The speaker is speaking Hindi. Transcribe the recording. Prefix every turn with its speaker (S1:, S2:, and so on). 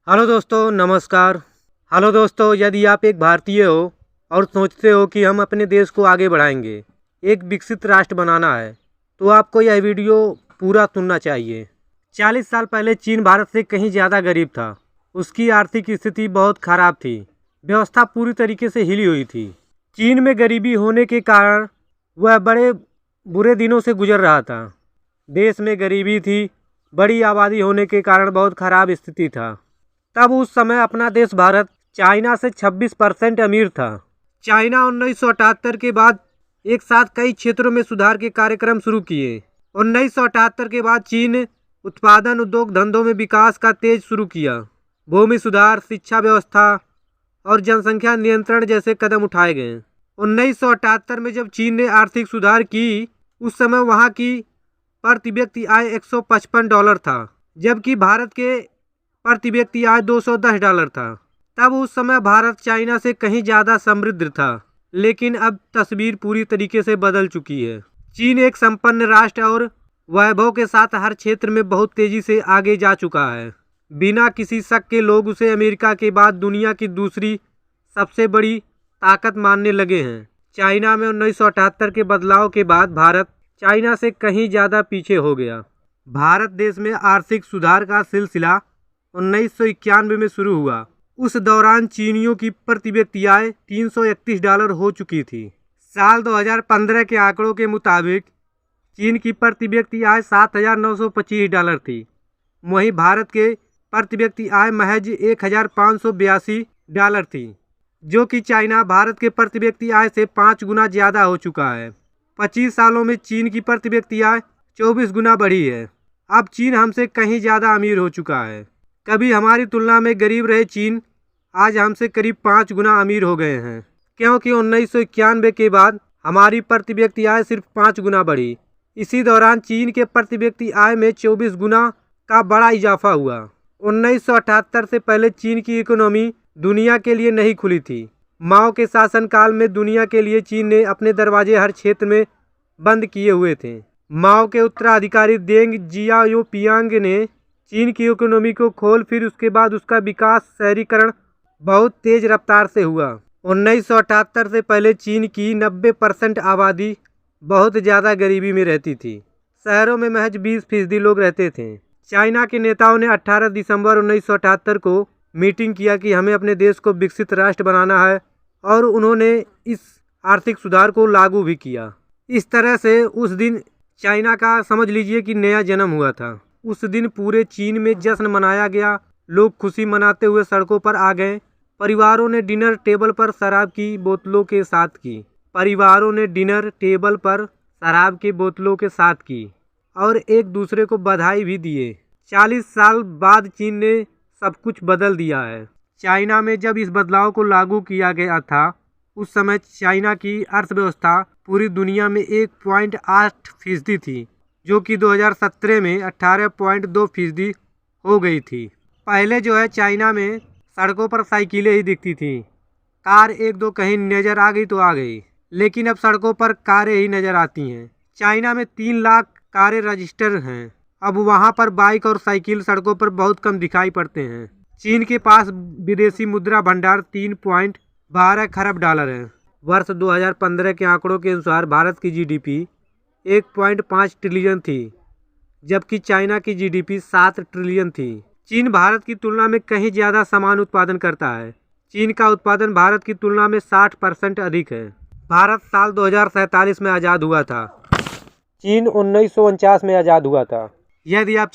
S1: हेलो दोस्तों, नमस्कार। हेलो दोस्तों, यदि आप एक भारतीय हो और सोचते हो कि हम अपने देश को आगे बढ़ाएंगे, एक विकसित राष्ट्र बनाना है, तो आपको यह वीडियो पूरा सुनना चाहिए। 40 साल पहले चीन भारत से कहीं ज़्यादा गरीब था। उसकी आर्थिक स्थिति बहुत खराब थी। व्यवस्था पूरी तरीके से हिली हुई थी। चीन में गरीबी होने के कारण वह बड़े बुरे दिनों से गुजर रहा था। देश में गरीबी थी, बड़ी आबादी होने के कारण बहुत खराब स्थिति था। तब उस समय अपना देश भारत चाइना से 26% अमीर था। चाइना 1978 के बाद एक साथ कई क्षेत्रों में सुधार के कार्यक्रम शुरू किए। 1978 के बाद चीन उत्पादन, उद्योग धंधों में विकास का तेज शुरू किया। भूमि सुधार, शिक्षा व्यवस्था और जनसंख्या नियंत्रण जैसे कदम उठाए गए। 1978 में जब चीन ने आर्थिक सुधार की, उस समय वहाँ की प्रति व्यक्ति आय $155 था, जबकि भारत के प्रति व्यक्ति आय $210 था। तब उस समय भारत चाइना से कहीं ज़्यादा समृद्ध था, लेकिन अब तस्वीर पूरी तरीके से बदल चुकी है। चीन एक संपन्न राष्ट्र और वैभव के साथ हर क्षेत्र में बहुत तेज़ी से आगे जा चुका है। बिना किसी शक के लोग उसे अमेरिका के बाद दुनिया की दूसरी सबसे बड़ी ताकत मानने लगे हैं। चाइना में 1978 के बदलाव के बाद भारत चाइना से कहीं ज़्यादा पीछे हो गया। भारत देश में आर्थिक सुधार का सिलसिला 1991 में शुरू हुआ। उस दौरान चीनियों की प्रति व्यक्ति आय $331 हो चुकी थी। साल 2015 के आंकड़ों के मुताबिक चीन की प्रति व्यक्ति आय $7,925 थी। वहीं भारत के प्रति व्यक्ति आय महज $1,582 थी, जो कि चाइना भारत के प्रति व्यक्ति आय से 5 गुना ज़्यादा हो चुका है। 25 सालों में चीन की प्रति व्यक्ति आय 24 गुना बढ़ी है। अब चीन हमसे कहीं ज़्यादा अमीर हो चुका है। कभी हमारी तुलना में गरीब रहे चीन आज हमसे करीब 5 गुना अमीर हो गए हैं, क्योंकि 1991 के बाद हमारी प्रति व्यक्ति आय सिर्फ 5 गुना बढ़ी। इसी दौरान चीन के प्रति व्यक्ति आय में 24 गुना का बड़ा इजाफा हुआ। 1978 से पहले चीन की इकोनॉमी दुनिया के लिए नहीं खुली थी। माओ के शासनकाल में दुनिया के लिए चीन ने अपने दरवाजे हर क्षेत्र में बंद किए हुए थे। माओ के उत्तराधिकारी देंग जियाओपिंग ने चीन की इकोनॉमी को खोल, फिर उसके बाद उसका विकास, शहरीकरण बहुत तेज रफ्तार से हुआ। 1978 से पहले चीन की 90% आबादी बहुत ज़्यादा गरीबी में रहती थी। शहरों में महज 20% लोग रहते थे। चाइना के नेताओं ने 18 दिसंबर 1978 को मीटिंग किया कि हमें अपने देश को विकसित राष्ट्र बनाना है, और उन्होंने इस आर्थिक सुधार को लागू भी किया। इस तरह से उस दिन चाइना का समझ लीजिए कि नया जन्म हुआ था। उस दिन पूरे चीन में जश्न मनाया गया। लोग खुशी मनाते हुए सड़कों पर आ गए। परिवारों ने डिनर टेबल पर शराब की बोतलों के साथ की और एक दूसरे को बधाई भी दिए। 40 साल बाद चीन ने सब कुछ बदल दिया है। चाइना में जब इस बदलाव को लागू किया गया था, उस समय चाइना की अर्थव्यवस्था पूरी दुनिया में 1.8% थी, जो कि 2017 में 18.2% हो गई थी। पहले चाइना में सड़कों पर साइकिलें ही दिखती थी। कार एक दो कहीं नज़र आ गई तो आ गई, लेकिन अब सड़कों पर कारें ही नज़र आती हैं। चाइना में 3 लाख कारें रजिस्टर हैं। अब वहाँ पर बाइक और साइकिल सड़कों पर बहुत कम दिखाई पड़ते हैं। चीन के पास विदेशी मुद्रा भंडार $3.12 खरब है। वर्ष 2015 के आंकड़ों के अनुसार भारत की GDP 1.5 ट्रिलियन थी, जबकि चाइना की GDP 7 ट्रिलियन थी। चीन भारत की तुलना में कहीं ज़्यादा सामान उत्पादन करता है। चीन का उत्पादन भारत की तुलना में 60% अधिक है। भारत साल 2047 में आज़ाद हुआ था। चीन 1949 में आज़ाद हुआ था। यदि आप